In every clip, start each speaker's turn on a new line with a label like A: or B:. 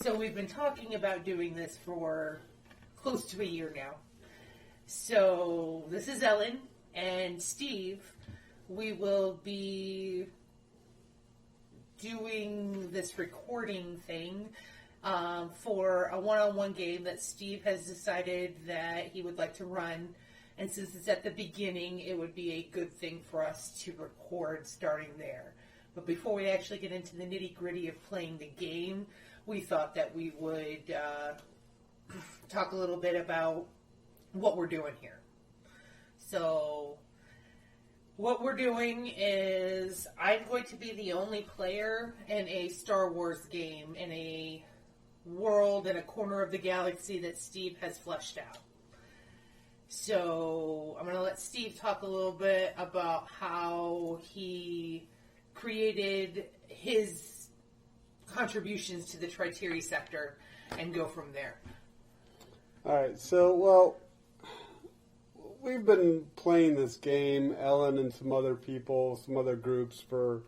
A: So we've been talking about doing this for close to a year now. So this is Ellen and Steve. We will be doing this recording thing for a one-on-one game that Steve has decided that he would like to run. And since it's at the beginning, it would be a good thing for us to record starting there. But before we actually get into the nitty-gritty of playing the game, we thought that we would talk a little bit about what we're doing here. So, what we're doing is I'm going to be the only player in a Star Wars game in a world in a corner of the galaxy that Steve has fleshed out. So, I'm going to let Steve talk a little bit about how he created his contributions to the Triteri sector and go from there.
B: Alright, so, we've been playing this game, Ellen and some other people, some other groups, for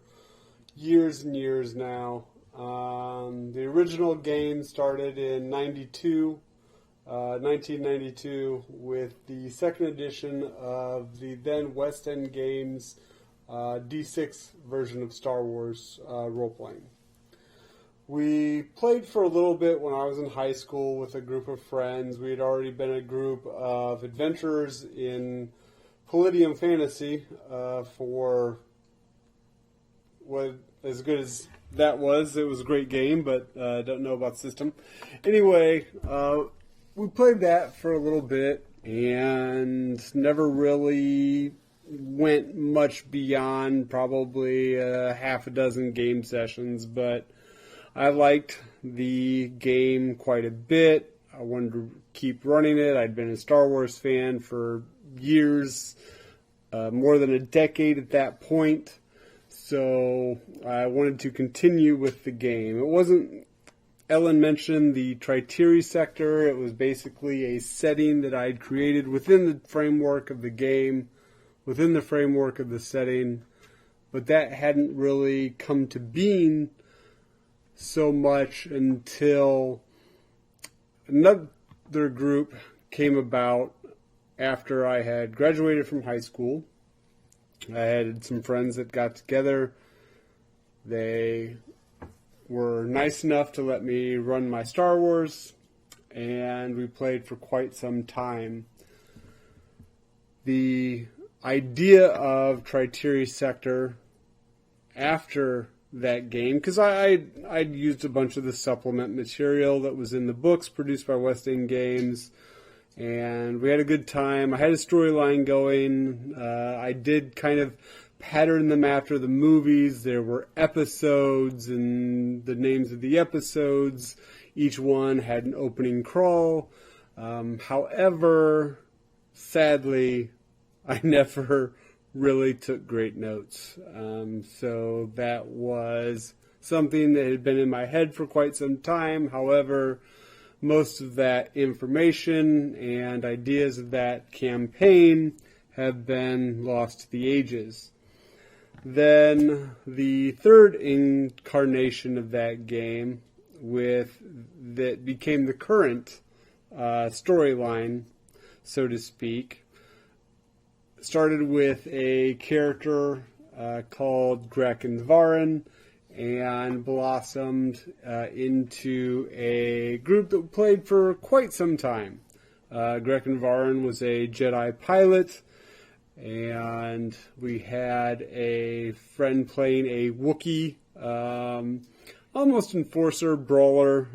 B: years and years now. The original game started in 1992, with the second edition of the then West End Games D6 version of Star Wars role-playing. We played for a little bit when I was in high school with a group of friends. We had already been a group of adventurers in Palladium Fantasy for what, as good as that was. It was a great game, but I don't know about system. Anyway, we played that for a little bit and never really went much beyond probably half a dozen game sessions, but I liked the game quite a bit. I wanted to keep running it. I'd been a Star Wars fan for years, more than a decade at that point, so I wanted to continue with the game. It wasn't, Ellen mentioned the Triteri sector. It was basically a setting that I'd created within the framework of the game, within the framework of the setting, but that hadn't really come to being so much until another group came about after I had graduated from high school. I had some friends that got together. They were nice enough to let me run my Star Wars, and we played for quite some time. The idea of Triteri sector after that game, because I'd used a bunch of the supplement material that was in the books produced by West End Games, and we had a good time. I had a storyline going. I did kind of pattern them after the movies. There were episodes and the names of the episodes. Each one had an opening crawl. However, sadly, I never really took great notes. So that was something that had been in my head for quite some time. However, most of that information and ideas of that campaign have been lost to the ages. Then the third incarnation of that game, that became the current storyline, so to speak, started with a character called Grekkenvarin and blossomed into a group that played for quite some time. Grekkenvarin was a Jedi pilot, and we had a friend playing a Wookiee, almost enforcer, brawler,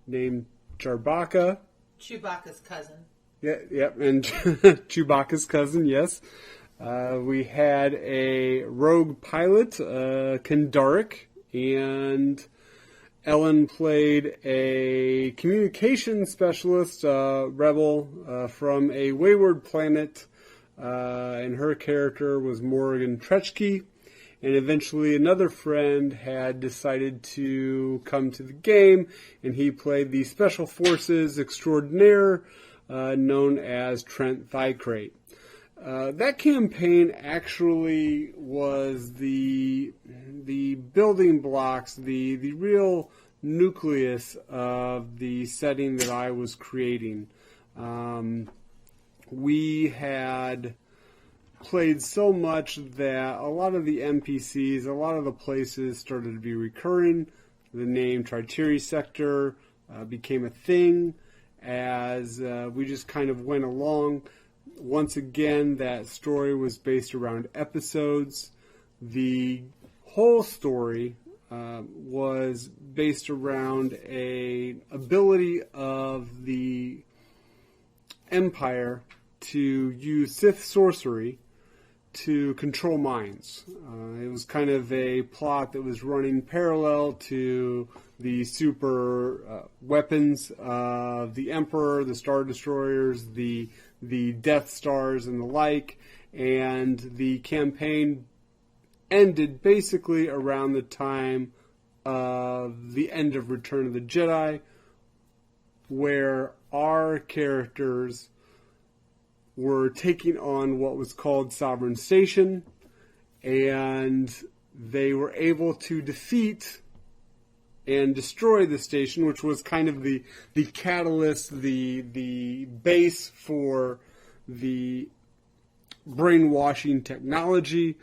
B: named Chewbacca.
A: Chewbacca's cousin.
B: Yeah, and Chewbacca's cousin, yes. We had a rogue pilot, Kendaric, and Ellen played a communication specialist, rebel, from a wayward planet, and her character was Morgan Trechke. And eventually another friend had decided to come to the game, and he played the Special Forces extraordinaire, known as Trent Thycrate. That campaign actually was the building blocks, the real nucleus of the setting that I was creating. We had played so much that a lot of the NPCs, a lot of the places started to be recurring. The name Triteri Sector became a thing as we just kind of went along. Once again, that story was based around episodes. The whole story was based around a ability of the Empire to use Sith sorcery to control minds. It was kind of a plot that was running parallel to the super weapons of the Emperor, the Star Destroyers, the Death Stars, and the like. And the campaign ended basically around the time of the end of Return of the Jedi, where our characters were taking on what was called Sovereign Station, and they were able to defeat and destroy the station, which was kind of the catalyst, the base for the brainwashing technology.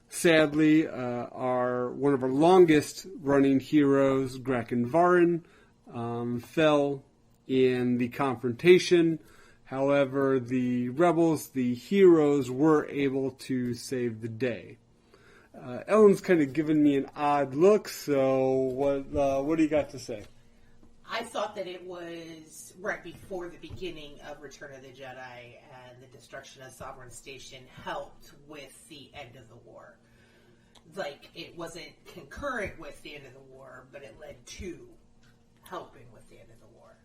B: Sadly, one of our longest running heroes, Graken Varen, fell in the confrontation. However, the rebels, the heroes, were able to save the day. Ellen's kind of given me an odd look, so what do you got to say?
A: I thought that it was right before the beginning of Return of the Jedi, and the destruction of Sovereign Station helped with the end of the war. Like, it wasn't concurrent with the end of the war, but it led to helping with the end of the war.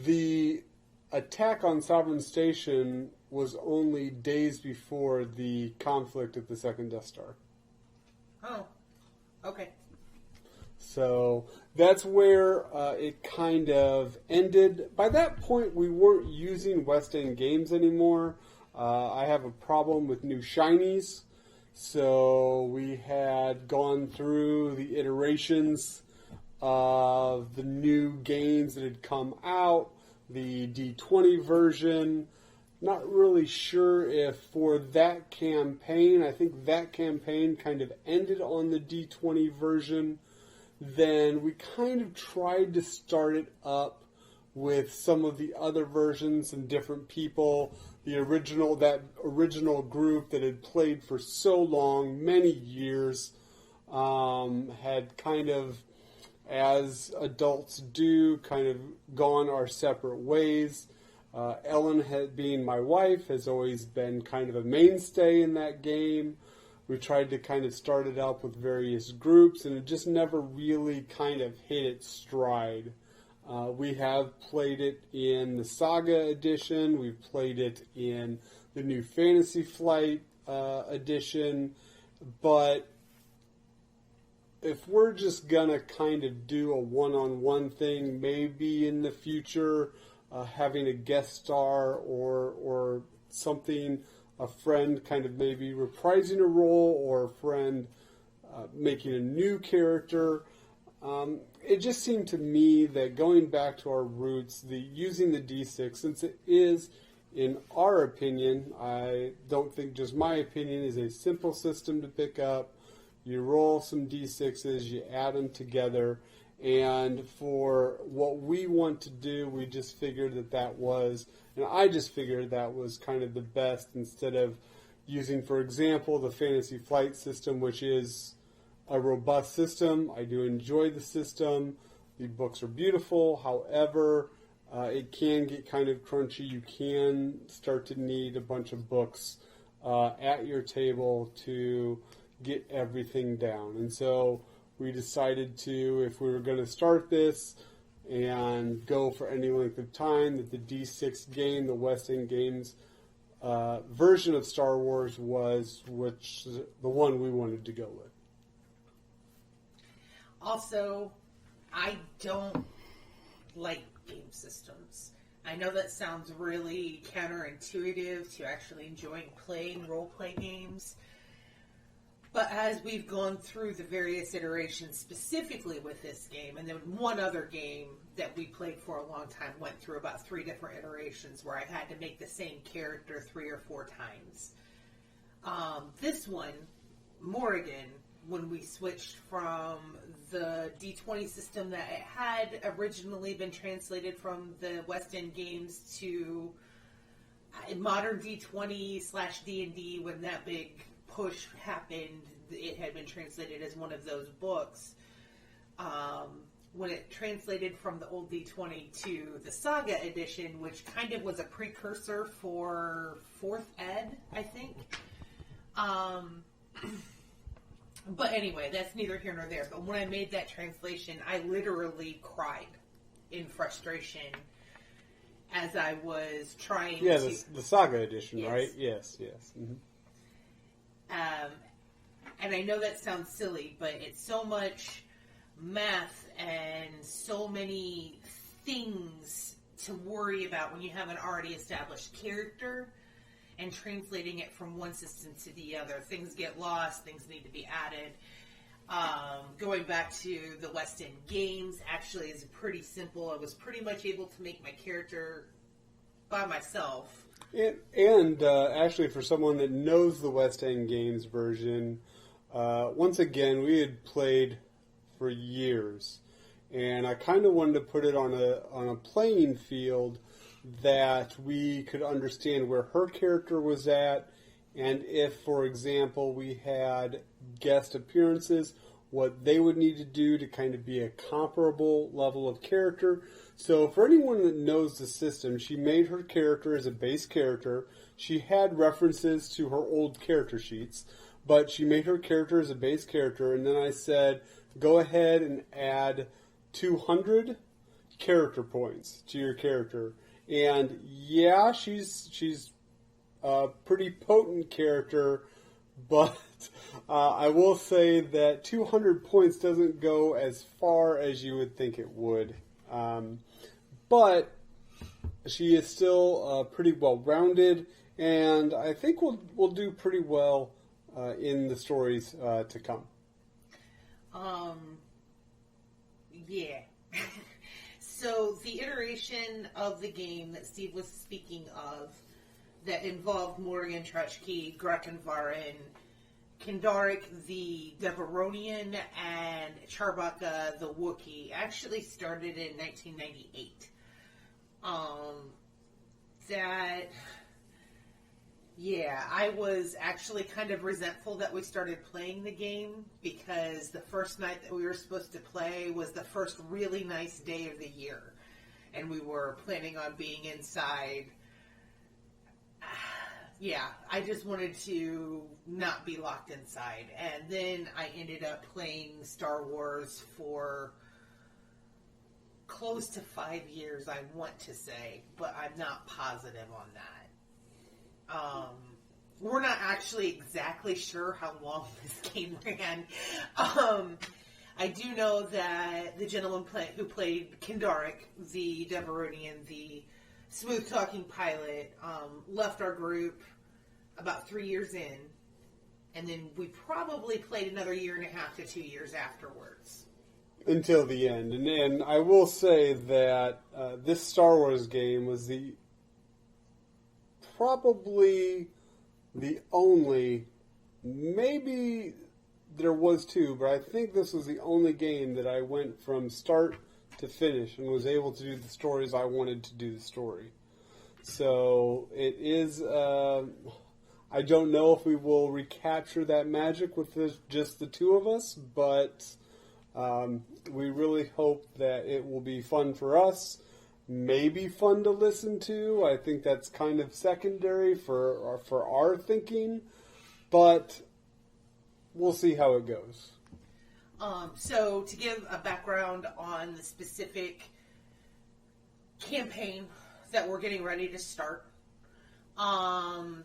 B: The attack on Sovereign Station was only days before the conflict at the second Death Star.
A: Oh, okay.
B: So that's where it kind of ended. By that point, we weren't using West End games anymore. I have a problem with new shinies. So we had gone through the iterations of the new games that had come out. The D20 version. Not really sure if for that campaign, I think that campaign kind of ended on the D20 version. Then we kind of tried to start it up with some of the other versions and different people. That original group that had played for so long, many years, had kind of, as adults do, kind of gone our separate ways. Ellen, being my wife, has always been kind of a mainstay in that game. We tried to kind of start it up with various groups, and it just never really kind of hit its stride. We have played it in the Saga edition. We've played it in the new Fantasy Flight edition. But if we're just going to kind of do a one-on-one thing, maybe in the future, having a guest star or something, a friend kind of maybe reprising a role, or a friend making a new character. It just seemed to me that going back to our roots, using the D6, since it is, in our opinion, I don't think just my opinion, is a simple system to pick up. You roll some D6s, you add them together, and for what we want to do, we just figured that was, and I just figured that was kind of the best, instead of using, for example, the Fantasy Flight system, which is a robust system. I do enjoy the system. The books are beautiful. However, it can get kind of crunchy. You can start to need a bunch of books at your table to get everything down. And so we decided to, if we were going to start this and go for any length of time, that the D6 game, the West End Games version of Star Wars, was the one we wanted to go with. Also,
A: I don't like game systems. I know that sounds really counterintuitive to actually enjoying playing role-play games, But as we've gone through the various iterations specifically with this game, and then one other game that we played for a long time went through about 3 different iterations where I had to make the same character 3 or 4 times. This one, Morrigan, when we switched from the D20 system that it had originally been translated from the West End games to modern D20/D&D, when that big push happened, it had been translated as one of those books. When it translated from the old D20 to the Saga edition, which kind of was a precursor for 4th ed, I think. But anyway, that's neither here nor there. But when I made that translation, I literally cried in frustration as I was trying to...
B: Yeah, the Saga edition,
A: yes.
B: Right? Yes. Mm-hmm.
A: And I know that sounds silly, but it's so much math and so many things to worry about when you have an already established character and translating it from one system to the other. Things get lost, things need to be added. Going back to the West End games actually is pretty simple. I was pretty much able to make my character by myself.
B: And actually, for someone that knows the West End Games version, once again, we had played for years, and I kind of wanted to put it on a playing field that we could understand where her character was at, and if, for example, we had guest appearances, what they would need to do to kind of be a comparable level of character. So for anyone that knows the system, she made her character as a base character. She had references to her old character sheets, but she made her character as a base character, and then I said, go ahead and add 200 character points to your character. And yeah, she's a pretty potent character, but I will say that 200 points doesn't go as far as you would think it would. But she is still pretty well-rounded, and I think we'll do pretty well in the stories to come.
A: Yeah. So the iteration of the game that Steve was speaking of that involved Morrigan, Trutchkey, Grekenvarin, Kindarik, the Deveronian, and Charbaka, the Wookiee, actually started in 1998. I was actually kind of resentful that we started playing the game because the first night that we were supposed to play was the first really nice day of the year. And we were planning on being inside. Yeah, I just wanted to not be locked inside. And then I ended up playing Star Wars for close to 5 years, I want to say, but I'm not positive on that. We're not actually exactly sure how long this game ran. I do know that the gentleman who played Kindarik, the Deveronian, the smooth-talking pilot, left our group about 3 years in, and then we probably played another 1.5 to 2 years afterwards.
B: Until the end. And I will say that this Star Wars game was probably the only, maybe there was 2, but I think this was the only game that I went from start to finish and was able to do the stories I wanted to do the story. So it is, I don't know if we will recapture that magic with just the 2 of us, but we really hope that it will be fun for us, maybe fun to listen to. I think that's kind of secondary for our thinking, but we'll see how it goes.
A: So to give a background on the specific campaign that we're getting ready to start, Morrigan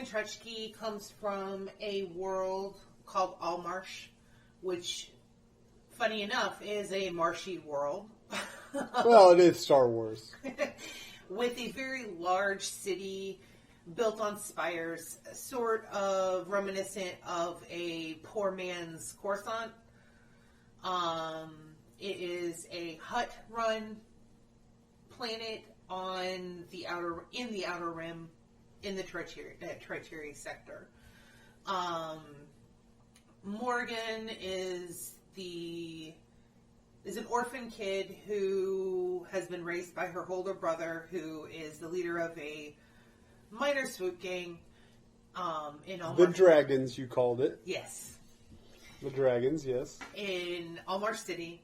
A: Trutchkey comes from a world called Allmarsh, which, funny enough, is a marshy world.
B: Well, it is Star Wars.
A: With a very large city built on spires, sort of reminiscent of a poor man's Coruscant. It is a hut-run planet in the outer rim, in the Triteri sector. Morgan is an orphan kid who has been raised by her older brother, who is the leader of a minor swoop gang. In Almar.
B: The Dragons, you called it.
A: Yes.
B: The Dragons, yes.
A: In Almar City.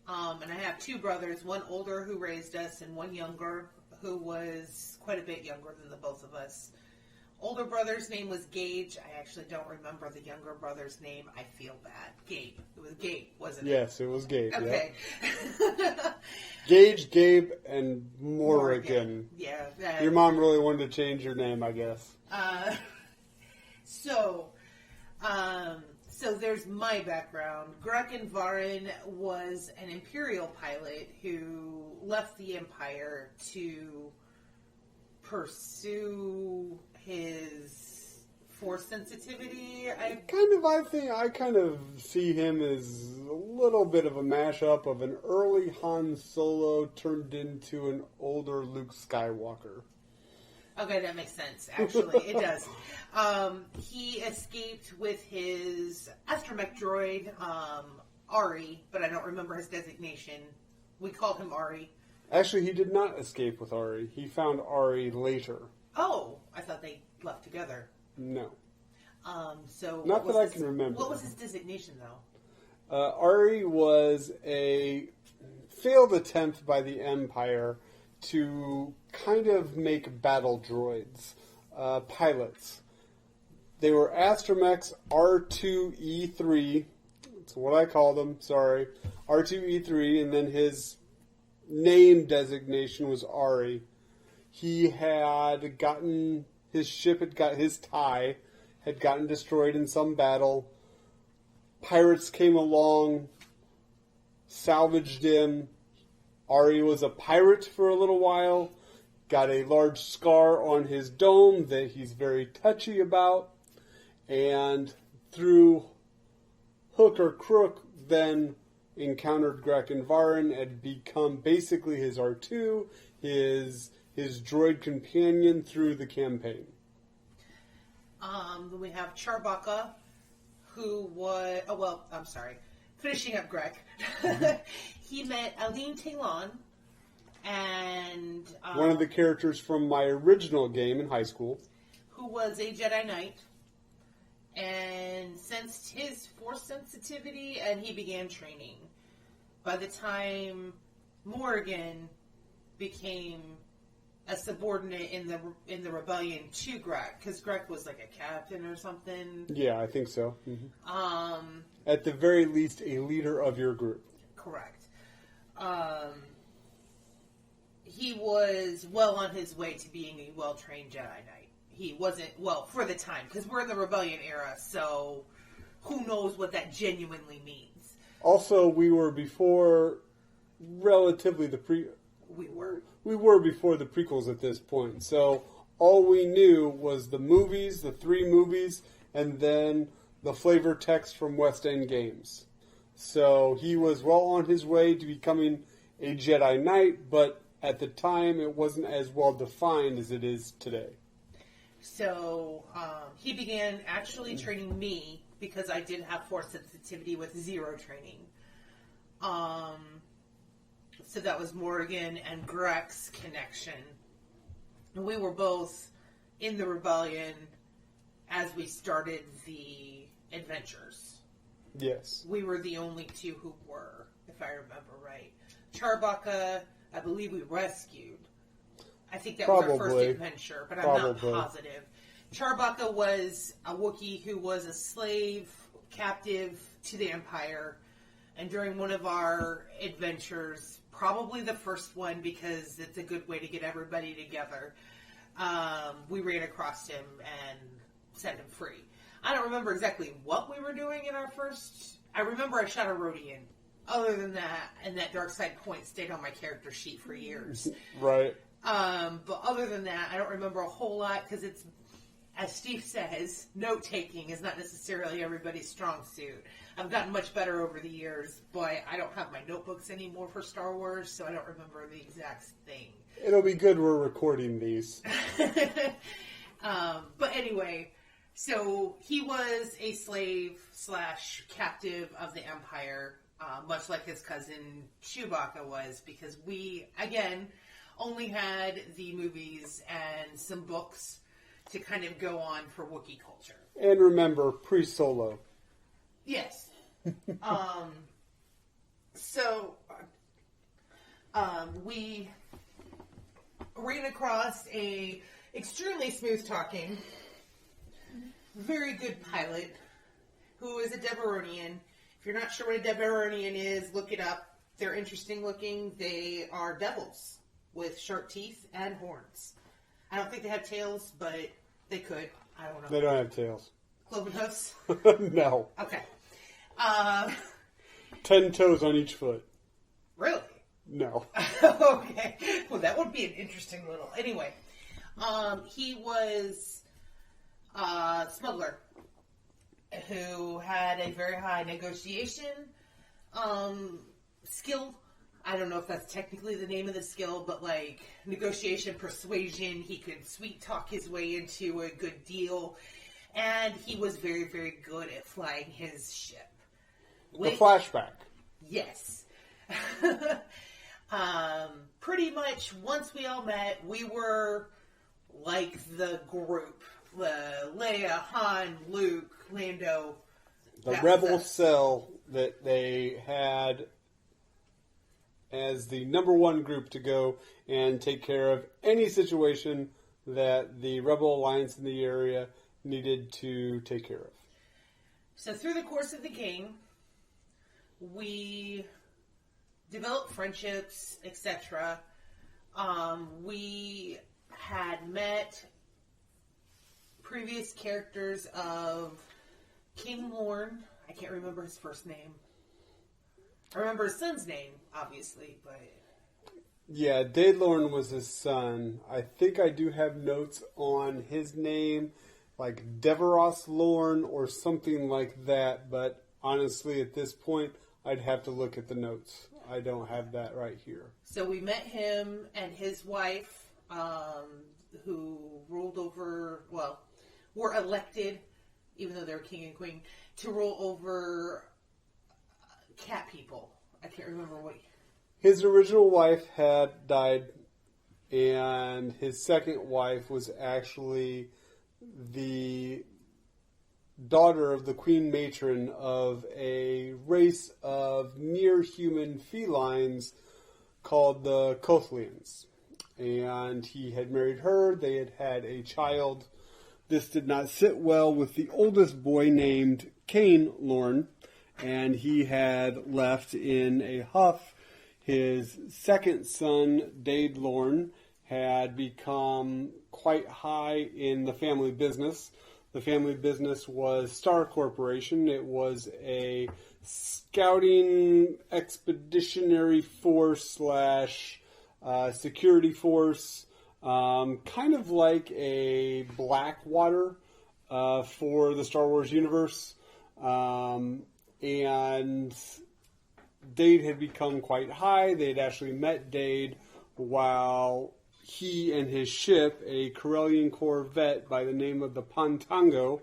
A: And I have two brothers, one older who raised us and one younger who was quite a bit younger than the both of us. Older brother's name was Gage. I actually don't remember the younger brother's name. I feel bad. Gabe. It was Gabe, wasn't it?
B: Yes, it was Gabe.
A: Okay.
B: Yeah. Gage, Gabe, and Morrigan.
A: Yeah.
B: Your mom really wanted to change your name, I guess.
A: So there's my background. Grekken Varen was an Imperial pilot who left the Empire to pursue his force sensitivity. I kind of see him as a little bit of a mashup of an early Han Solo turned into an older Luke Skywalker. Okay, that makes sense, actually. It does. He escaped with his astromech droid, Ari, but I don't remember his designation. We called him Ari.
B: Actually, he did not escape with Ari. He found Ari later.
A: Oh, I thought they left together.
B: No.
A: So
B: not that I can remember.
A: What was his designation, though?
B: Ari was a failed attempt by the Empire to kind of make battle droids, pilots. They were astromechs R2-E3. That's what I call them, sorry. R2-E3, and then his name designation was Ari. He had gotten, his TIE had gotten destroyed in some battle. Pirates came along, salvaged him. Ari was a pirate for a little while, got a large scar on his dome that he's very touchy about, and through hook or crook then encountered Grekken Varen, had become basically his R2, his droid companion through the campaign.
A: Then we have Charbaka, who was, finishing up Greg. He met Aline Talon, and
B: one of the characters from my original game in high school,
A: who was a Jedi Knight, and sensed his force sensitivity, and he began training. By the time Morgan became a subordinate in the rebellion to Greg, because Greg was like a captain or something.
B: Yeah, I think so. Mm-hmm. At the very least, a leader of your group.
A: Correct. He was well on his way to being a well-trained Jedi Knight. He wasn't, well, for the time, because we're in the rebellion era, so who knows what that genuinely means.
B: Also, we were before relatively We were before the prequels at this point, so all we knew was the movies, the 3 movies, and then the flavor text from West End Games. So he was well on his way to becoming a Jedi Knight, but at the time it wasn't as well defined as it is today.
A: So he began actually training me because I did have force sensitivity with 0 training. So that was Morgan and Greg's connection. We were both in the rebellion as we started the adventures.
B: Yes.
A: We were the only 2 who were, if I remember right. Charbaka, I believe we rescued. I think that was our first adventure, but I'm not positive. Charbaka was a Wookiee who was a slave captive to the Empire, and during one of our adventures, probably the first one because it's a good way to get everybody together, we ran across him and set him free. I don't remember exactly what we were doing in our first... I remember I shot a Rodian. Other than that, and that dark side point stayed on my character sheet for years.
B: Right.
A: But other than that, I don't remember a whole lot because it's, as Steve says, note-taking is not necessarily everybody's strong suit. I've gotten much better over the years, but I don't have my notebooks anymore for Star Wars, so I don't remember the exact thing.
B: It'll be good we're recording these.
A: But anyway, so he was a slave / captive of the Empire, much like his cousin Chewbacca was, because we, again, only had the movies and some books to kind of go on for Wookiee culture.
B: And remember, pre-Solo.
A: Yes. We ran across a extremely smooth-talking, very good pilot who is a Deberonian. If you're not sure what a Deberonian is, look it up. They're interesting looking. They are devils with sharp teeth and horns. I don't think they have tails, but they could. I don't know.
B: They don't have tails.
A: Cloven hoofs?
B: No.
A: Okay.
B: 10 toes on each foot.
A: Really?
B: No.
A: Okay. Well, that would be an interesting little... Anyway. He was a smuggler who had a very high negotiation skill. I don't know if that's technically the name of the skill, but like negotiation, persuasion, he could sweet talk his way into a good deal. And he was very, very good at flying his ship.
B: The flashback.
A: Yes. Pretty much once we all met, we were like the group. Leia, Han, Luke, Lando.
B: The rebel cell that they had as the number one group to go and take care of any situation that the Rebel Alliance in the area needed to take care of.
A: So through the course of the game, we developed friendships, etc. We had met previous characters of King Lorne. I can't remember his first name. I remember his son's name, obviously, but...
B: Yeah, Dade Lorne was his son. I think I do have notes on his name, like Deveros Lorne or something like that, but honestly, at this point, I'd have to look at the notes. I don't have that right here.
A: So we met him and his wife, who ruled over, well, were elected, even though they're king and queen, to rule over cat people. I can't remember what...
B: His original wife had died, and his second wife was actually the daughter of the queen matron of a race of near-human felines called the Kothlians. And he had married her. They had had a child. This did not sit well with the oldest boy named Cain Lorne, and he had left in a huff. His second son, Dade Lorne, had become quite high in the family business. The family business was Star Corporation. It was a scouting expeditionary force / security force, kind of like a Blackwater for the Star Wars universe. And Dade had become quite high. They had actually met Dade while he and his ship, a Corellian corvette by the name of the Pontango,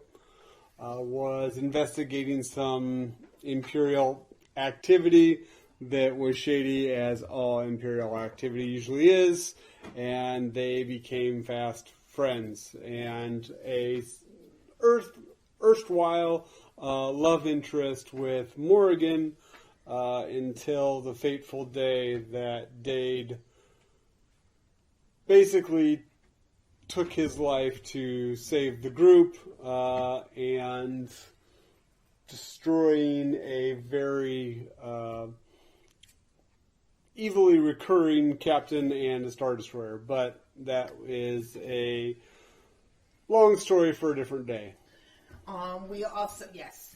B: was investigating some Imperial activity that was shady, as all Imperial activity usually is, and they became fast friends. And a erstwhile love interest with Morrigan until the fateful day that Dade basically took his life to save the group and destroying a very evilly recurring captain and a Star Destroyer. But that is a long story for a different day.
A: We also, yes.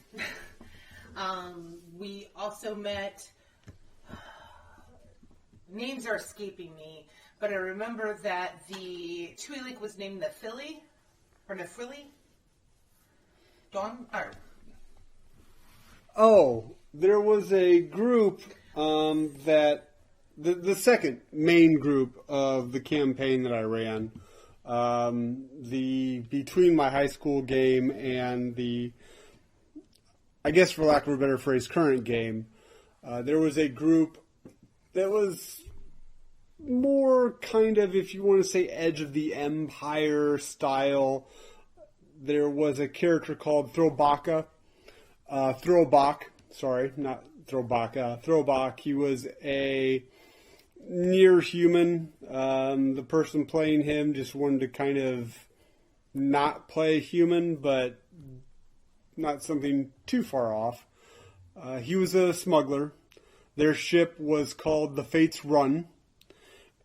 A: We also met, names are escaping me, but I remember that the Twi'lek was named Nephili, or Nephili.
B: Oh, there was a group that the second main group of the campaign that I ran. Between my high school game and the, I guess for lack of a better phrase, current game, there was a group that was more kind of, if you want to say, Edge of the Empire style. There was a character called Throwbaka. Throwbak. He was a near human. The person playing him just wanted to kind of not play human, but not something too far off. He was a smuggler. Their ship was called the Fates Run.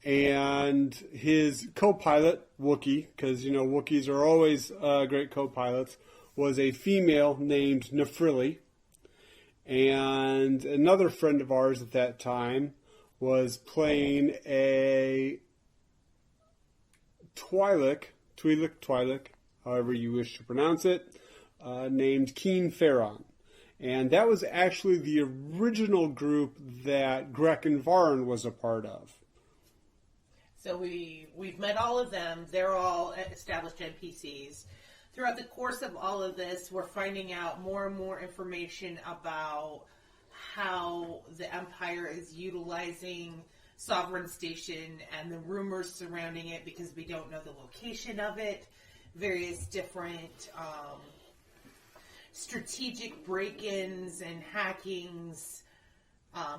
B: And his co-pilot, Wookiee, because, Wookiees are always great co-pilots, was a female named Nephili. And another friend of ours at that time was playing a Twi'lek, however you wish to pronounce it, named Keen Farron. And that was actually the original group that Grek and Varn was a part of.
A: So we've met all of them. They're all established NPCs. Throughout the course of all of this, we're finding out more and more information about how the Empire is utilizing Sovereign Station and the rumors surrounding it, because we don't know the location of it. Various different strategic break-ins and hackings.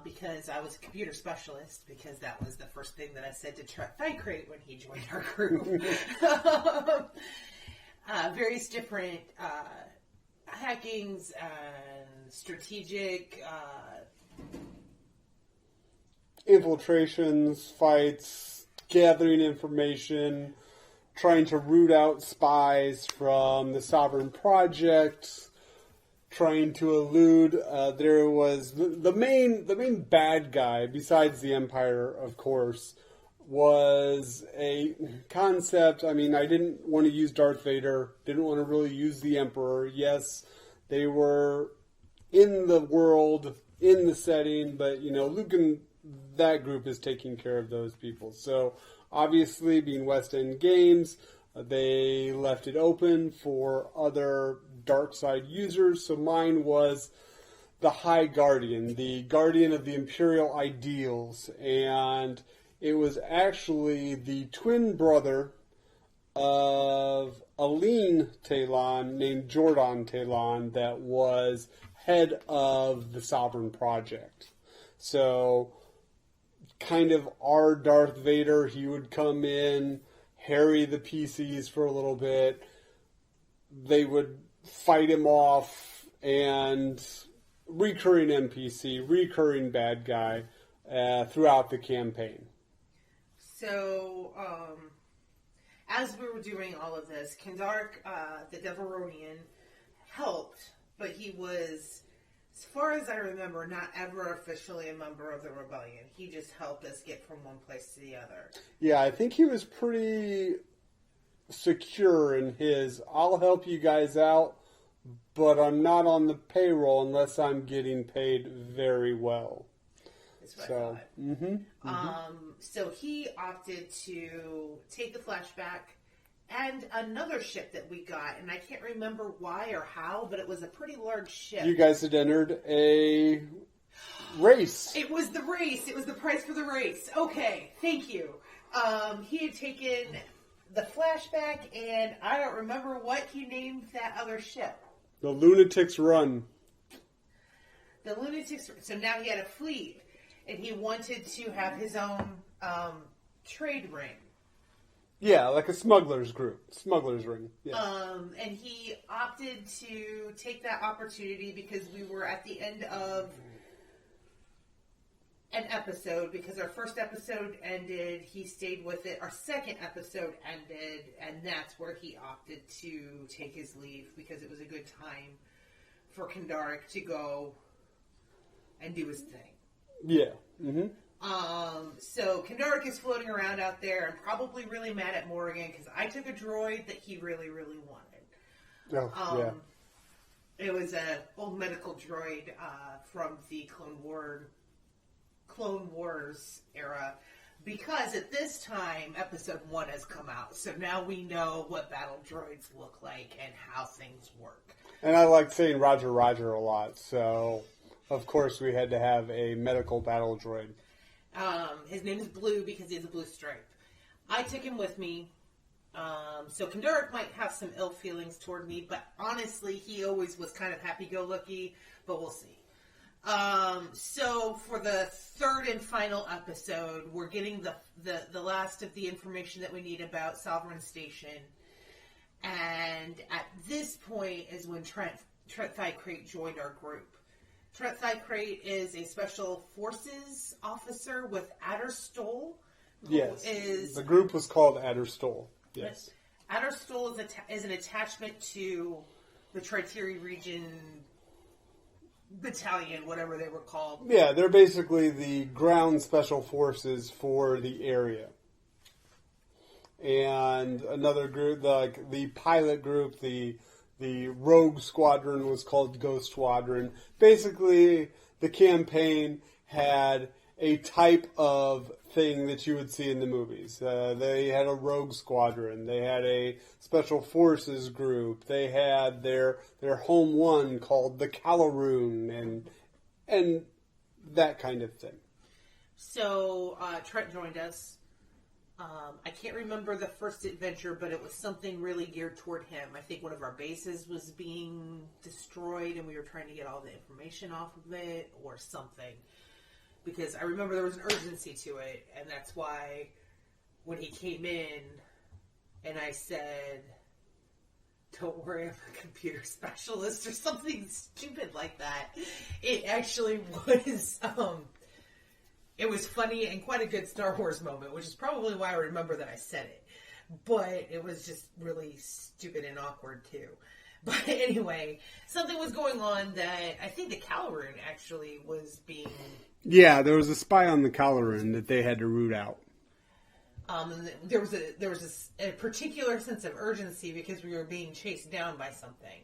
A: Because I was a computer specialist, because that was the first thing that I said to Trek Thycrate when he joined our group. Various different hackings and strategic
B: infiltrations, fights, gathering information, trying to root out spies from the Sovereign Project, trying to elude. There was the main bad guy, besides the Empire, of course, was a concept. I mean, I didn't want to use Darth Vader, didn't want to really use the Emperor. Yes, they were in the world, in the setting, but, Luke and that group is taking care of those people. So, obviously, being West End Games, they left it open for other dark side users. So mine was the High Guardian, the guardian of the Imperial ideals. And it was actually the twin brother of Aline Talon named Jordan Talon that was head of the Sovereign Project. So kind of our Darth Vader, he would come in, harry the PCs for a little bit. They would fight him off, and recurring NPC, recurring bad guy throughout the campaign.
A: So, as we were doing all of this, Kendark, the Deveronian, helped, but he was, as far as I remember, not ever officially a member of the rebellion. He just helped us get from one place to the other.
B: Yeah, I think he was pretty secure in his, I'll help you guys out, but I'm not on the payroll unless I'm getting paid very well.
A: That's what I thought.
B: Mm-hmm.
A: So he opted to take the flashback and another ship that we got, and I can't remember why or how, but it was a pretty large ship.
B: You guys had entered a race.
A: It was the race. It was the price for the race. Okay, thank you. He had taken the flashback, and I don't remember what he named that other ship.
B: The Lunatics Run.
A: The Lunatics. So now he had a fleet, and he wanted to have his own trade ring.
B: Yeah, like a smuggler's group. Smuggler's ring. Yeah.
A: And he opted to take that opportunity because we were at the end of an episode, because our first episode ended, he stayed with it. Our second episode ended, and that's where he opted to take his leave, because it was a good time for Kendark to go and do his thing.
B: Yeah. Mm-hmm.
A: So Kendarek is floating around out there and probably really mad at Morgan because I took a droid that he really, really wanted.
B: Oh, yeah.
A: It was a old medical droid from the Clone Wars era. Because at this time, Episode 1 has come out. So now we know what battle droids look like and how things work.
B: And I like saying Roger Roger a lot. So, of course, we had to have a medical battle droid.
A: His name is Blue because he has a blue stripe. I took him with me. So Kendarek might have some ill feelings toward me. But honestly, he always was kind of happy-go-lucky. But we'll see. So for the third and final episode, we're getting the last of the information that we need about Sovereign Station. And at this point is when Trent Thai-Crate joined our group. Trent Thai-Crate is a special forces officer with Adderstole.
B: Yes. The group was called Adderstole. Yes.
A: Adderstole is an attachment to the Tritiri region battalion, whatever they were called.
B: Yeah, they're basically the ground special forces for the area. And another group, like the pilot group, the Rogue Squadron was called Ghost Squadron. Basically, the campaign had a type of thing that you would see in the movies. They had a Rogue Squadron. They had a Special Forces group. They had their home one called the Calaroon and that kind of thing.
A: So Trent joined us. I can't remember the first adventure, but it was something really geared toward him. I think one of our bases was being destroyed and we were trying to get all the information off of it or something. Because I remember there was an urgency to it, and that's why when he came in and I said, don't worry, I'm a computer specialist or something stupid like that, it actually was, it was funny and quite a good Star Wars moment, which is probably why I remember that I said it. But it was just really stupid and awkward too. But anyway, something was going on that I think the Calaroon actually was being...
B: Yeah, there was a spy on the Calaroon that they had to root out.
A: There was a particular sense of urgency because we were being chased down by something.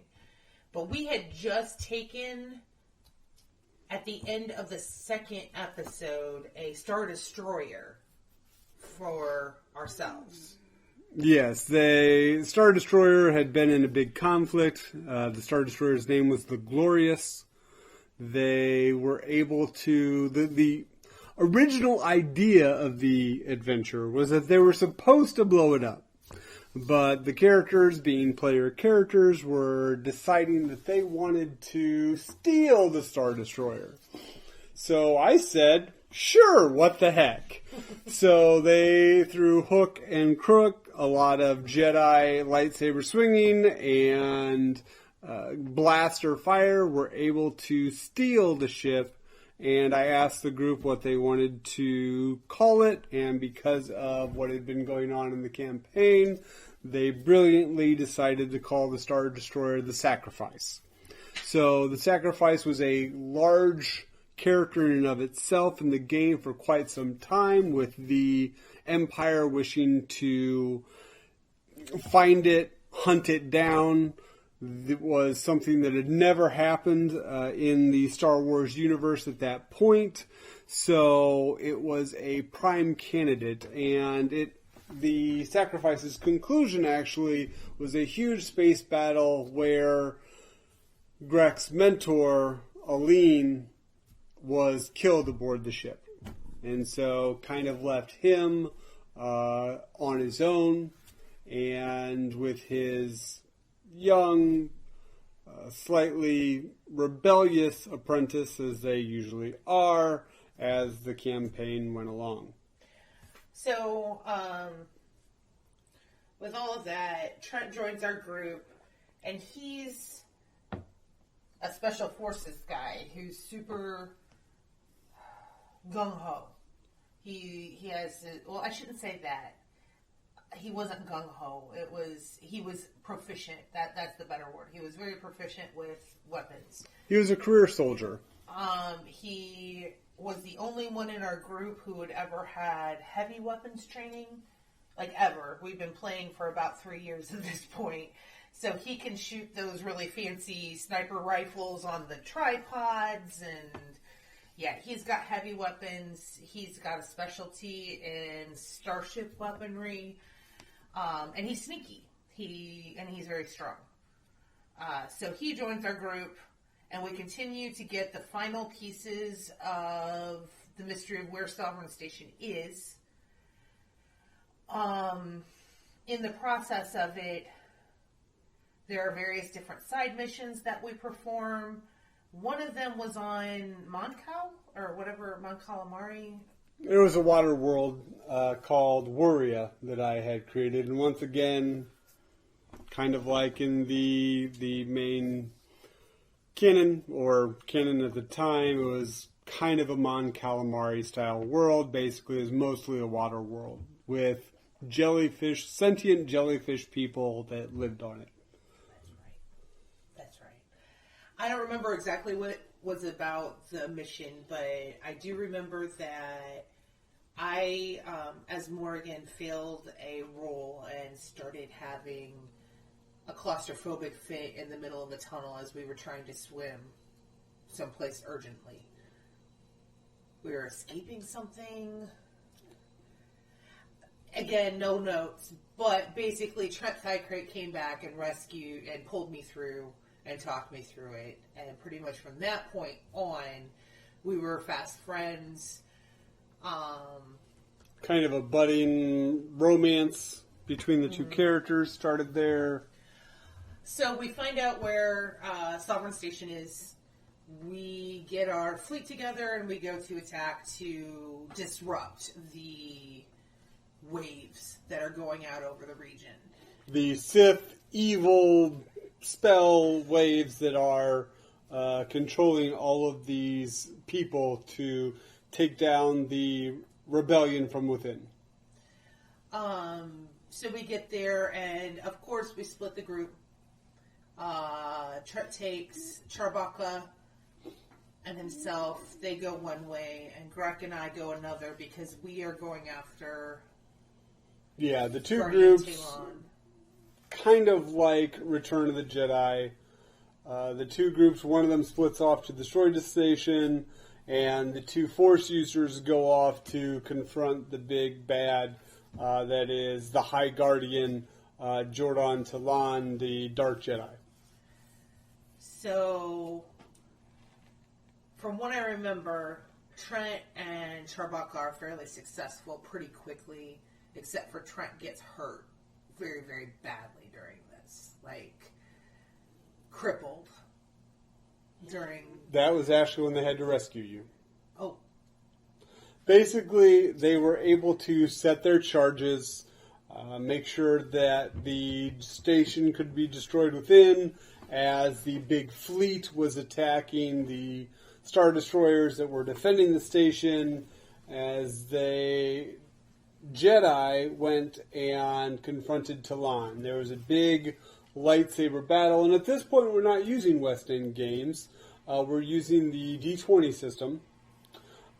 A: But we had just taken, at the end of the second episode, a Star Destroyer for ourselves.
B: Yes, the Star Destroyer had been in a big conflict. The Star Destroyer's name was the Glorious. They were able to... The original idea of the adventure was that they were supposed to blow it up. But the characters, being player characters, were deciding that they wanted to steal the Star Destroyer. So I said, sure, what the heck? So they, through hook and crook, a lot of Jedi lightsaber swinging and blaster fire, were able to steal the ship. And I asked the group what they wanted to call it, and because of what had been going on in the campaign, they brilliantly decided to call the Star Destroyer the Sacrifice. So the Sacrifice was a large character in and of itself in the game for quite some time, with the Empire wishing to find it, hunt it down. It was something that had never happened in the Star Wars universe at that point. So it was a prime candidate. And the Sacrifice's conclusion actually was a huge space battle where Grek's mentor, Aline, was killed aboard the ship. And so kind of left him on his own, and with his young, slightly rebellious apprentice, as they usually are, as the campaign went along.
A: So, with all of that, Trent joins our group, and he's a special forces guy who's super gung-ho. He has, well, I shouldn't say that. He wasn't gung-ho. He was proficient. That's the better word. He was very proficient with weapons.
B: He was a career soldier.
A: He was the only one in our group who had ever had heavy weapons training. Like, ever. We've been playing for about 3 years at this point. So he can shoot those really fancy sniper rifles on the tripods, and yeah, he's got heavy weapons. He's got a specialty in starship weaponry, and he's sneaky. He's very strong. So he joins our group, and we continue to get the final pieces of the mystery of where Sovereign Station is. In the process of it, there are various different side missions that we perform. One of them was on Moncal, or whatever, Mon Calamari.
B: There was a water world called Reuille that I had created, and once again, kind of like in the main canon, or canon at the time, it was kind of a Mon Calamari style world. Basically, it was mostly a water world with jellyfish, sentient jellyfish people that lived on it.
A: That's right. I don't remember exactly what was about the mission, but I do remember that I, as Morgan, failed a roll and started having a claustrophobic fit in the middle of the tunnel as we were trying to swim someplace urgently. We were escaping something. Again, no notes, but basically Trent Thicrate came back and rescued and pulled me through and talked me through it. And pretty much from that point on, we were fast friends.
B: Kind of a budding romance between the two characters started there.
A: So we find out where Sovereign Station is. We get our fleet together and we go to attack to disrupt the waves that are going out over the region.
B: The Sith evil spell waves that are controlling all of these people to take down the rebellion from within.
A: So we get there, and of course we split the group. Trent takes Charbaka and himself. They go one way, and Grek and I go another because we are going after...
B: Yeah, the two
A: Guardian
B: groups,
A: Talon.
B: kind of like Return of the Jedi. The two groups, one of them splits off to destroy the station, and the two Force users go off to confront the big bad that is the High Guardian, Jordan Talon, the Dark Jedi.
A: So, from what I remember, Trent and Charbaka are fairly successful pretty quickly, except for Trent gets hurt very, very badly during this. Like, crippled during...
B: That was actually when they had to rescue you.
A: Oh.
B: Basically, they were able to set their charges, make sure that the station could be destroyed within, as the big fleet was attacking the Star Destroyers that were defending the station, as they... Jedi went and confronted Talon. There was a big lightsaber battle, and at this point we're not using West End games. We're using the D20 system.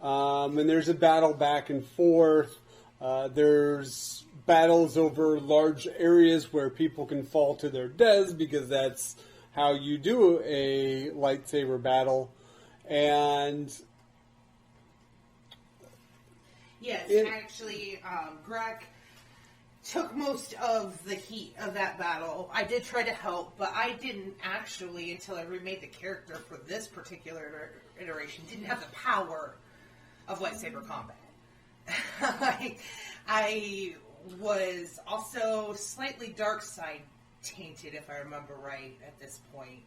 B: And there's a battle back and forth. There's battles over large areas where people can fall to their deaths because that's how you do a lightsaber battle. And...
A: Yes, actually, Greg took most of the heat of that battle. I did try to help, but I didn't actually, until I remade the character for this particular iteration, didn't have the power of lightsaber combat. I was also slightly dark side tainted, if I remember right, at this point.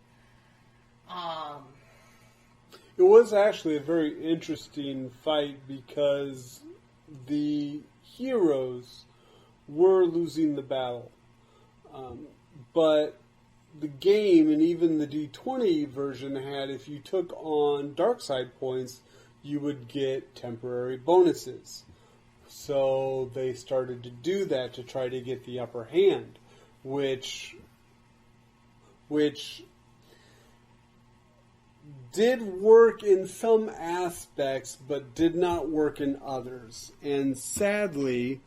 B: It was actually a very interesting fight because the heroes were losing the battle. But the game, and even the D20 version, had, if you took on dark side points, you would get temporary bonuses. So they started to do that to try to get the upper hand, which did work in some aspects, but did not work in others. And sadly,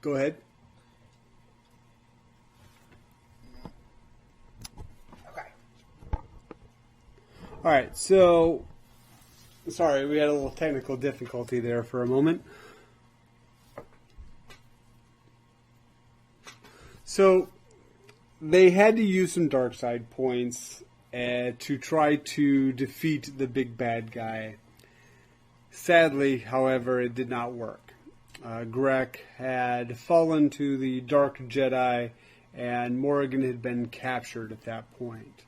B: go ahead.
A: Okay.
B: All right, so sorry, we had a little technical difficulty there for a moment. So they had to use some dark side points to try to defeat the big bad guy. Sadly, however, it did not work. Grek had fallen to the Dark Jedi, and Morgan had been captured at that point.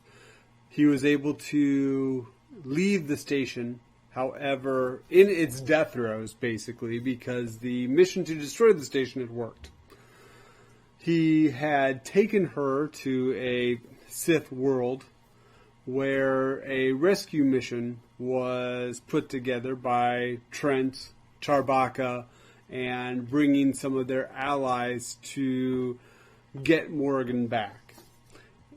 B: He was able to leave the station, however, in its death throes, basically, because the mission to destroy the station had worked. He had taken her to a Sith world where a rescue mission was put together by Trent, Charbaka, and bringing some of their allies to get Morgan back.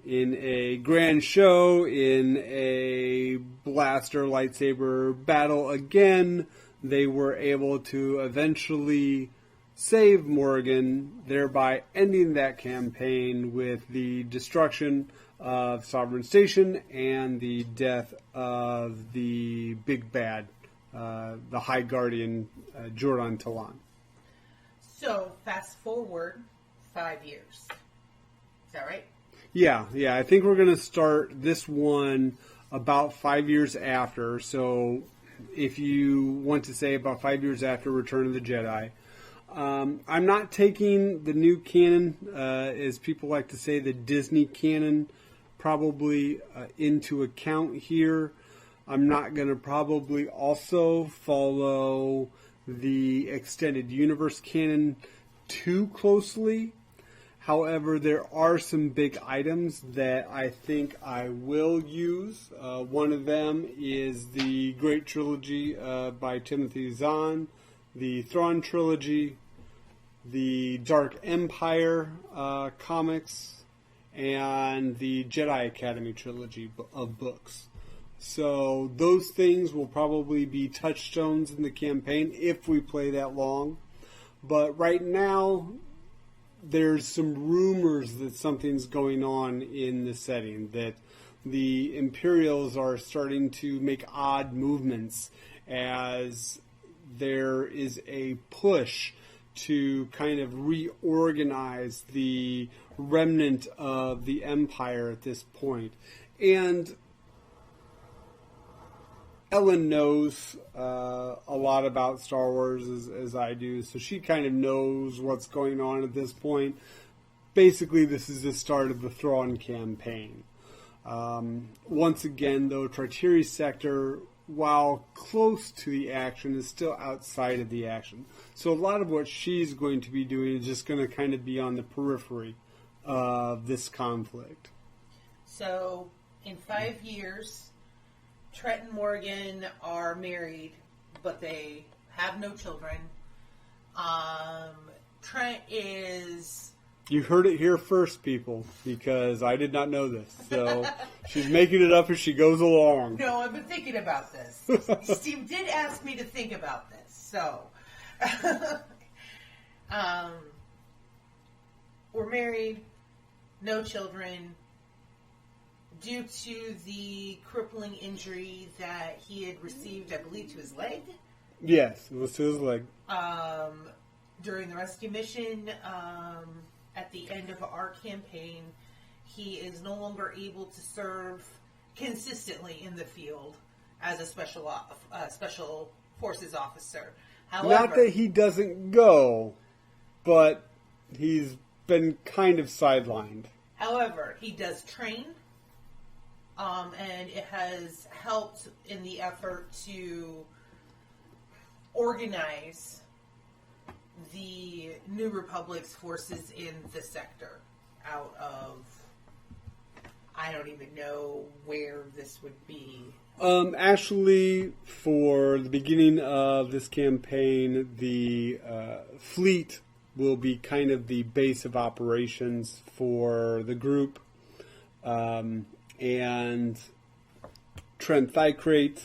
B: In a grand show, in a blaster lightsaber battle again, they were able to eventually save Morgan, thereby ending that campaign with the destruction of Sovereign Station and the death of the big bad, the High Guardian, Jordan Talon.
A: So, fast forward 5 years. Is that right?
B: Yeah. I think we're going to start this one about 5 years after. So, if you want to say about 5 years after Return of the Jedi. I'm not taking the new canon, as people like to say, the Disney canon, probably into account here. I'm not going to probably also follow the extended universe canon too closely. However, there are some big items that I think I will use. One of them is the Great Trilogy by Timothy Zahn, the Thrawn Trilogy, the Dark Empire comics, and the Jedi Academy trilogy of books. So those things will probably be touchstones in the campaign if we play that long. But right now, there's some rumors that something's going on in the setting, that the Imperials are starting to make odd movements as there is a push to kind of reorganize the remnant of the Empire at this point. And Ellen knows a lot about Star Wars as I do, so she kind of knows what's going on at this point. Basically, this is the start of the Thrawn campaign. Once again, though, Tartari's sector, while close to the action, is still outside of the action. So a lot of what she's going to be doing is just going to kind of be on the periphery of this conflict.
A: So, in 5 years, Trent and Morgan are married, but they have no children. Trent is...
B: You heard it here first, people, because I did not know this. So she's making it up as she goes along.
A: No, I've been thinking about this. Steve did ask me to think about this. So, we're married, no children. Due to the crippling injury that he had received, I believe, to his leg.
B: Yes, it was to his leg.
A: During the rescue mission, at the end of our campaign, he is no longer able to serve consistently in the field as a special forces officer. However,
B: not that he doesn't go, but he's been kind of sidelined.
A: However, he does train. And it has helped in the effort to organize the New Republic's forces in the sector out of, I don't even know where this would be.
B: Actually, for the beginning of this campaign, the fleet will be kind of the base of operations for the group. And Trent Thycrate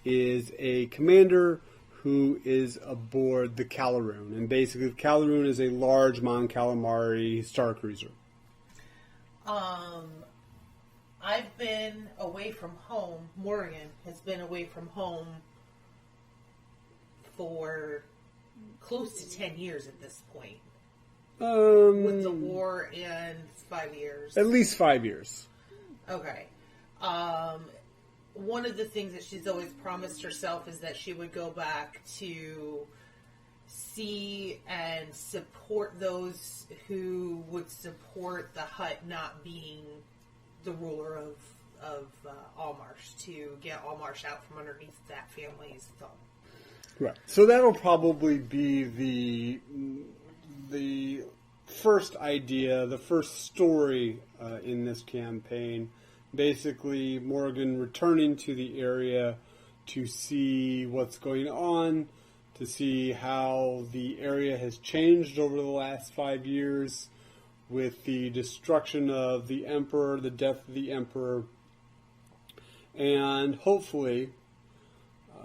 B: is a commander who is aboard the Calaroon. And basically, the Calaroon is a large Mon Calamari star cruiser.
A: I've been away from home. Morgan has been away from home for close to 10 years at this point. With the war and 5 years.
B: At least 5 years.
A: Okay. One of the things that she's always promised herself is that she would go back to see and support those who would support the Hutt not being the ruler of Allmarsh, to get Allmarsh out from underneath that family's thumb.
B: Right. So that'll probably be the first idea, the first story in this campaign. Basically, Morgan returning to the area to see what's going on, to see how the area has changed over the last 5 years with the destruction of the Emperor, the death of the Emperor, and hopefully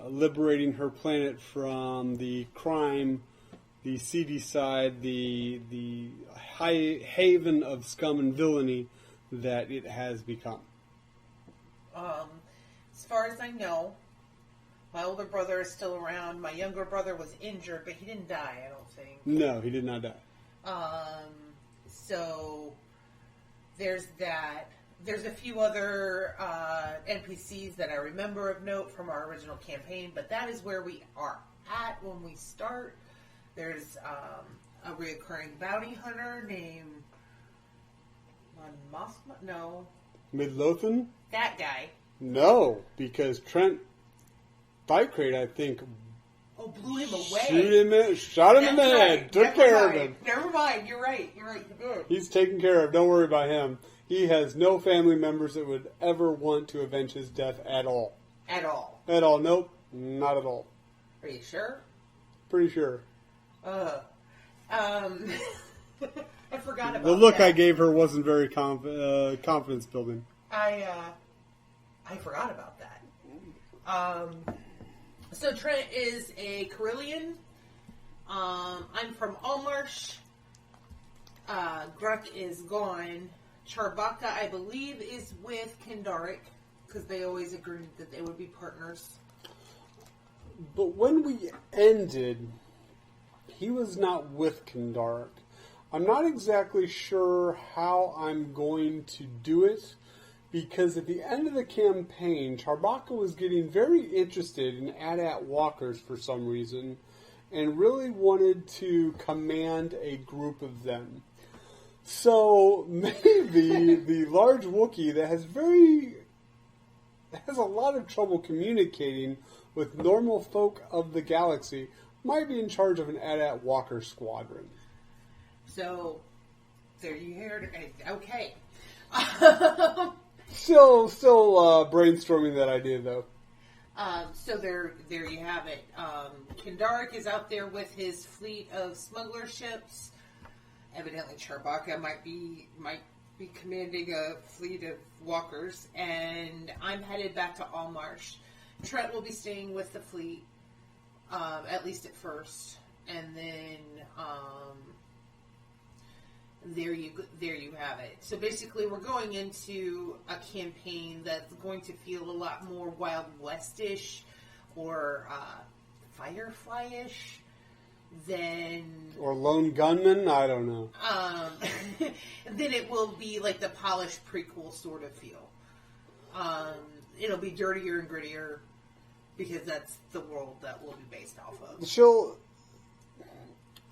B: liberating her planet from the crime, the seedy side, the high haven of scum and villainy that it has become.
A: As far as I know, my older brother is still around. My younger brother was injured, but he didn't die, I don't think.
B: No, he did not die.
A: So there's that. There's a few other NPCs that I remember of note from our original campaign, but that is where we are at when we start. There's a reoccurring bounty hunter named Mosma? No.
B: Midlothian?
A: That guy.
B: No, because Trent Thycrate, I think,
A: blew him away.
B: Shot him in the head. Took care of him.
A: Never mind. You're right.
B: He's taken care of. Don't worry about him. He has no family members that would ever want to avenge his death at all.
A: At all?
B: At all. Nope. Not at all.
A: Are you sure?
B: Pretty sure.
A: I forgot about that.
B: The look I gave her wasn't very confidence building.
A: I forgot about that. So Trent is a Carillion. I'm from Allmarsh. Gruck is gone. Charbaka, I believe, is with Kendaric, because they always agreed that they would be partners.
B: But when we ended, he was not with Kendaric. I'm not exactly sure how I'm going to do it, because at the end of the campaign, Charbaka was getting very interested in AT-AT walkers for some reason, and really wanted to command a group of them. So maybe the large Wookiee that has a lot of trouble communicating with normal folk of the galaxy might be in charge of an AT-AT walker squadron.
A: So there you hear it. Okay.
B: Still brainstorming that idea though.
A: So there you have it. Kendaric is out there with his fleet of smuggler ships. Evidently, Charbaka might be commanding a fleet of walkers, and I'm headed back to Allmarsh. Trent will be staying with the fleet, at least at first, and then there you have it. So basically, we're going into a campaign that's going to feel a lot more Wild West-ish or Firefly-ish than... Or
B: Lone Gunman? I don't know.
A: Then it will be like the polished prequel sort of feel. It'll be dirtier and grittier because that's the world that will be based off of.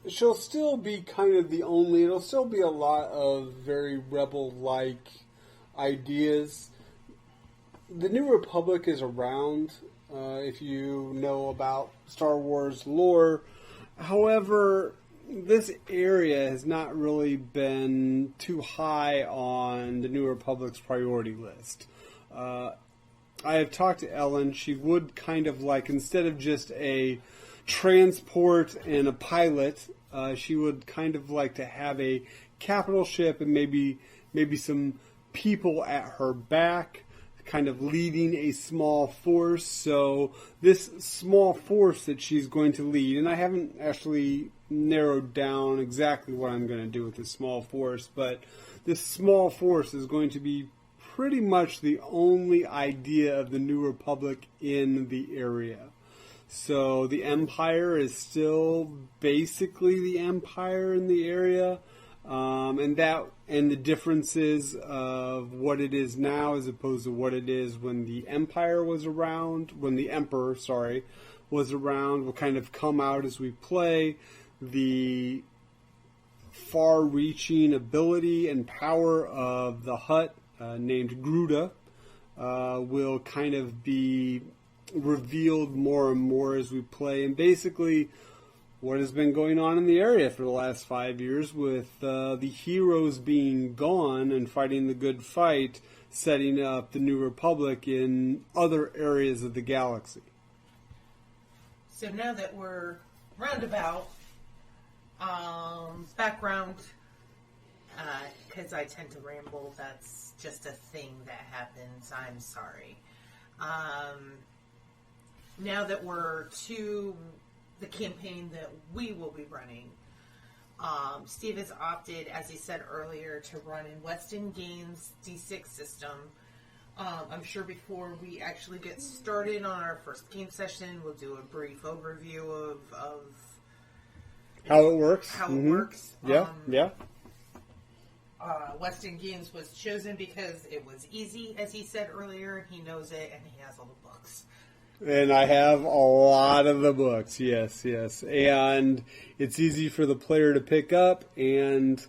B: She'll still be kind of the only... It'll still be a lot of very rebel-like ideas. The New Republic is around, if you know about Star Wars lore. However, this area has not really been too high on the New Republic's priority list. I have talked to Ellen. She would kind of like, instead of just a transport and a pilot, she would kind of like to have a capital ship and maybe some people at her back kind of leading a small force. So this small force that she's going to lead, and I haven't actually narrowed down exactly what I'm going to do with this small force, but this small force is going to be pretty much the only idea of the New Republic in the area. So the Empire is still basically the Empire in the area, and the differences of what it is now as opposed to what it is when the Empire was around, when the Emperor, was around, will kind of come out as we play. The far-reaching ability and power of the Hutt, named Gruda, will kind of be revealed more and more as we play, and basically what has been going on in the area for the last 5 years with the heroes being gone and fighting the good fight, setting up the New Republic in other areas of the galaxy.
A: So now that we're roundabout, background, because I tend to ramble, that's just a thing that happens, I'm sorry. Now that we're to the campaign that we will be running, Steve has opted, as he said earlier, to run in Weston Games D6 system. I'm sure before we actually get started on our first game session, we'll do a brief overview of
B: how it works.
A: Yeah. Weston Games was chosen because it was easy, as he said earlier. He knows it, and he has all the books.
B: And I have a lot of the books, yes. And it's easy for the player to pick up, and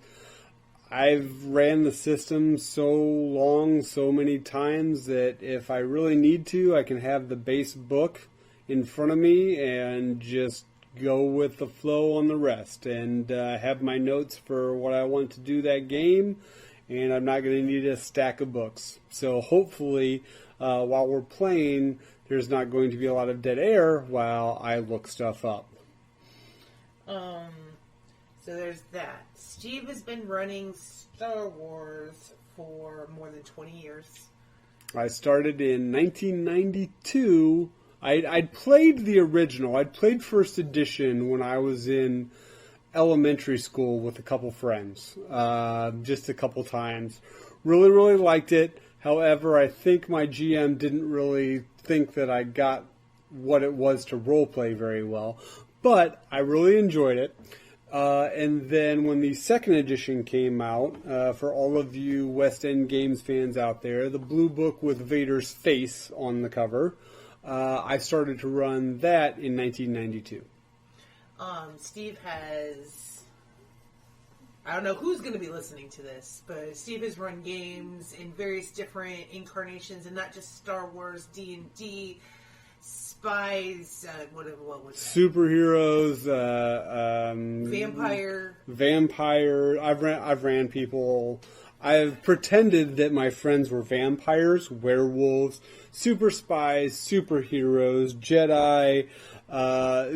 B: I've ran the system so many times that if I really need to, I can have the base book in front of me and just go with the flow on the rest, and have my notes for what I want to do that game, and I'm not going to need a stack of books. So hopefully, while we're playing, there's not going to be a lot of dead air while I look stuff up.
A: So there's that. Steve has been running Star Wars for more than 20 years.
B: I started in 1992. I'd played the original. I'd played first edition when I was in elementary school with a couple friends. Just a couple times. Really liked it. However, I think my GM didn't really think that I got what it was to roleplay very well. But I really enjoyed it. And then when the second edition came out, for all of you West End Games fans out there, the blue book with Vader's face on the cover, I started to run that in 1992.
A: Steve has... I don't know who's going to be listening to this, but Steve has run games in various different incarnations, and not just Star Wars, D&D, spies, what was that?
B: Superheroes, vampire. I've ran people. I've pretended that my friends were vampires, werewolves, super spies, superheroes, Jedi,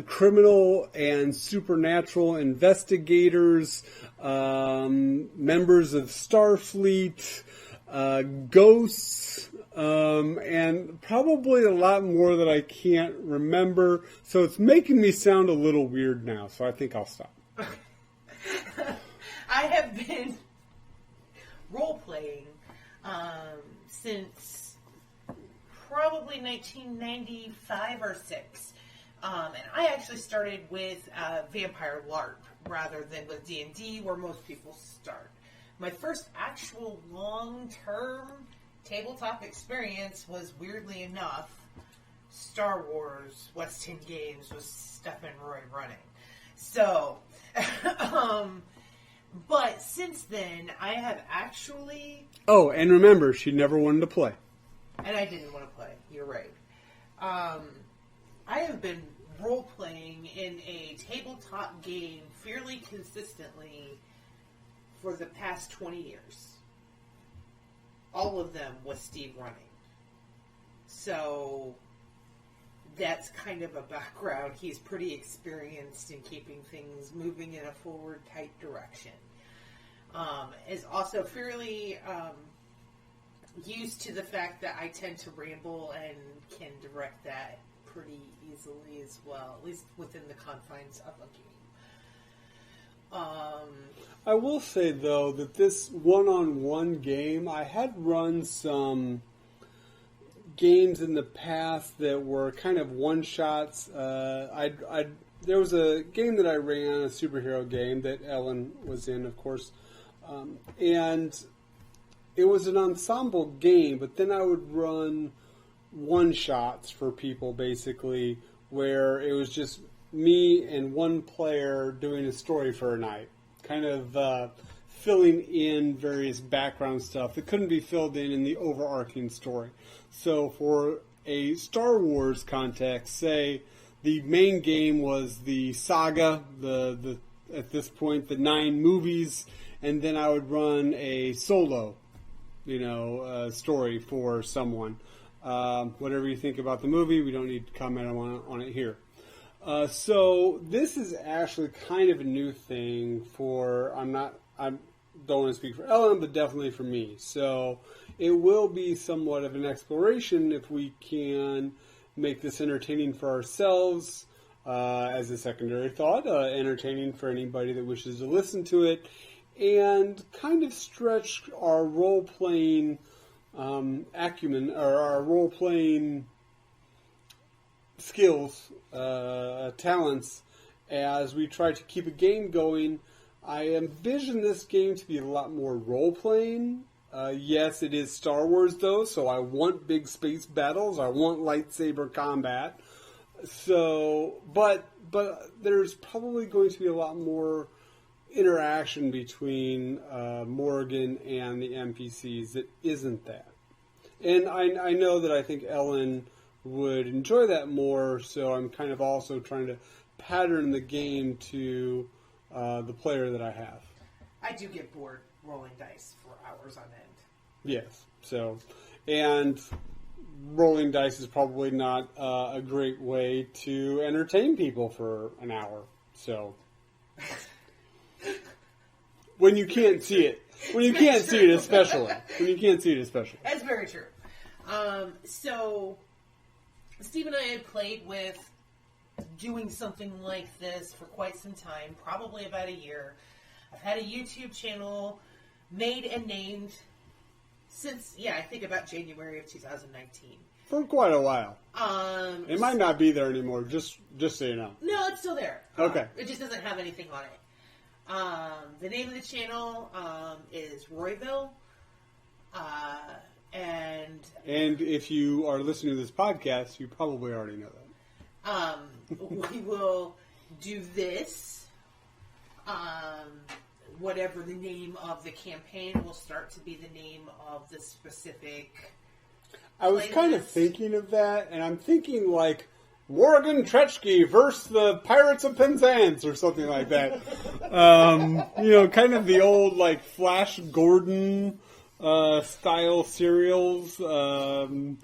B: criminal and supernatural investigators, members of Starfleet, ghosts, and probably a lot more that I can't remember. So it's making me sound a little weird now, so I think I'll stop.
A: I have been role-playing since probably 1995 or 6. And I actually started with Vampire LARP rather than with D&D, where most people start. My first actual long-term tabletop experience was, weirdly enough, Star Wars West End Games with Steph and Roy running. So, but since then, I have actually...
B: Oh, and remember, she never wanted to play.
A: And I didn't want to play. You're right. I have been role-playing in a tabletop game fairly consistently for the past 20 years. All of them with Steve running. So that's kind of a background. He's pretty experienced in keeping things moving in a forward type direction. Is also fairly used to the fact that I tend to ramble and can direct that pretty easily as well, at least within the confines of a game.
B: I will say, though, that this one-on-one game, I had run some games in the past that were kind of one-shots. There was a game that I ran, a superhero game that Ellen was in, of course, and it was an ensemble game, but then I would run one-shots for people, basically, where it was just me and one player doing a story for a night, kind of filling in various background stuff that couldn't be filled in the overarching story. So for a Star Wars context, say the main game was the saga, the at this point the 9 movies, and then I would run a solo, story for someone. Whatever you think about the movie, we don't need to comment on it here. So this is actually kind of a new thing for, I don't want to speak for Ellen, but definitely for me. So it will be somewhat of an exploration if we can make this entertaining for ourselves, as a secondary thought, entertaining for anybody that wishes to listen to it, and kind of stretch our role-playing acumen, or our role-playing skills, talents, as we try to keep a game going. I envision this game to be a lot more role-playing. Yes, it is Star Wars, though, so I want big space battles. I want lightsaber combat. So, but there's probably going to be a lot more interaction between Morgan and the NPCs that isn't that. And I know that I think Ellen would enjoy that more, so I'm kind of also trying to pattern the game to the player that I have.
A: I do get bored rolling dice for hours on end.
B: Yes, so, and rolling dice is probably not a great way to entertain people for an hour, so. When you can't see it. When you can't see it especially. When you can't see it especially.
A: That's very true. So Steve and I had played with doing something like this for quite some time, probably about a year. I've had a YouTube channel made and named since, I think about January of 2019.
B: For quite a while. It might not be there anymore, just so you know.
A: No, it's still there.
B: Okay.
A: It just doesn't have anything on it. The name of the channel is Royville. And
B: if you are listening to this podcast, you probably already know that.
A: We will do this. Whatever the name of the campaign will start to be the name of the specific.
B: I was kind of thinking of that, and I'm thinking like Morgan Tretchky versus the Pirates of Penzance or something like that. Kind of the old like Flash Gordon style serials. But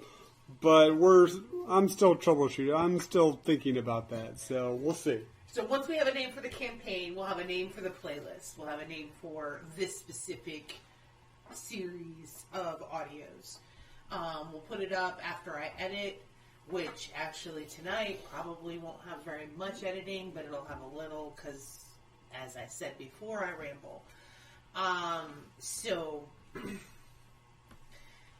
B: I'm still troubleshooting. I'm still thinking about that, so we'll see.
A: So once we have a name for the campaign, we'll have a name for the playlist. We'll have a name for this specific series of audios. We'll put it up after I edit, which actually tonight probably won't have very much editing, but it'll have a little because, as I said before, I ramble. So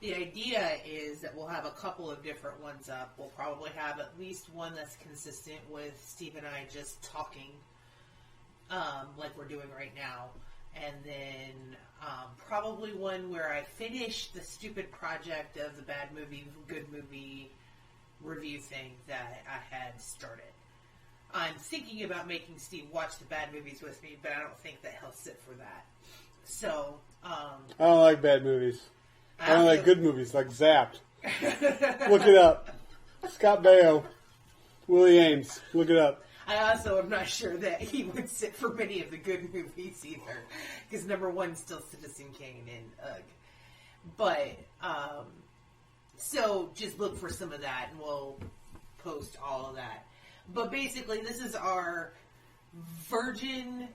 A: the idea is that we'll have a couple of different ones up. We'll probably have at least one that's consistent with Steve and I just talking, like we're doing right now. And then probably one where I finish the stupid project of the bad movie, good movie review thing that I had started. I'm thinking about making Steve watch the bad movies with me, but I don't think that he'll sit for that. So,
B: I don't like bad movies. I don't like good movies, like Zapped. Look it up. Scott Baio, Willie Ames. Look it up.
A: I also am not sure that he would sit for many of the good movies either. Because number one is still Citizen Kane and Ugh. But, so just look for some of that and we'll post all of that. But basically, this is our virgin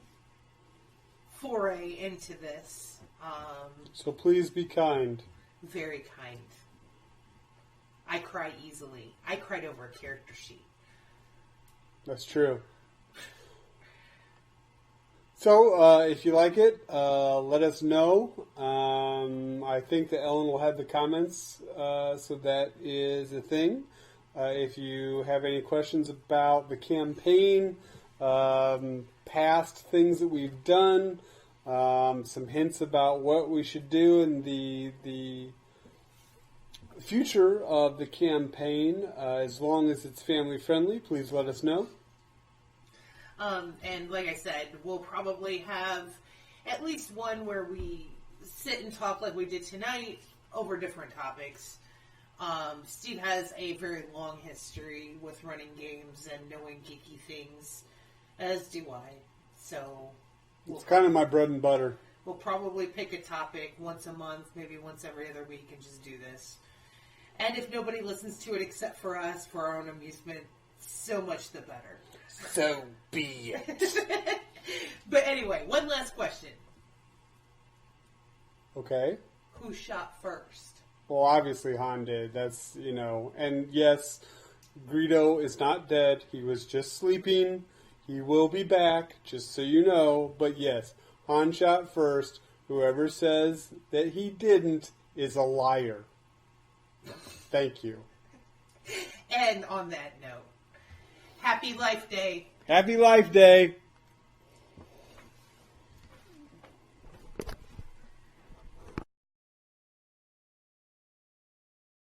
A: foray into this.
B: So please be kind.
A: very kind. I cry easily. I cried over a character sheet.
B: That's true. So, if you like it, let us know. I think that Ellen will have the comments, so that is a thing. If you have any questions about the campaign, past things that we've done, some hints about what we should do in the future of the campaign, as long as it's family friendly, please let us know.
A: And like I said, we'll probably have at least one where we sit and talk like we did tonight over different topics. Steve has a very long history with running games and knowing geeky things, as do I. So
B: it's kind of my bread and butter.
A: We'll probably pick a topic once a month, maybe once every other week, and just do this. And if nobody listens to it except for us, for our own amusement, so much the better.
B: So be it.
A: But anyway, one last question.
B: Okay.
A: Who shot first?
B: Well, obviously Han did. That's, and yes, Greedo is not dead. He was just sleeping. He will be back, just so you know. But yes, Han shot first. Whoever says that he didn't is a liar. Thank you.
A: And on that note, Happy Life Day.
B: Happy Life Day.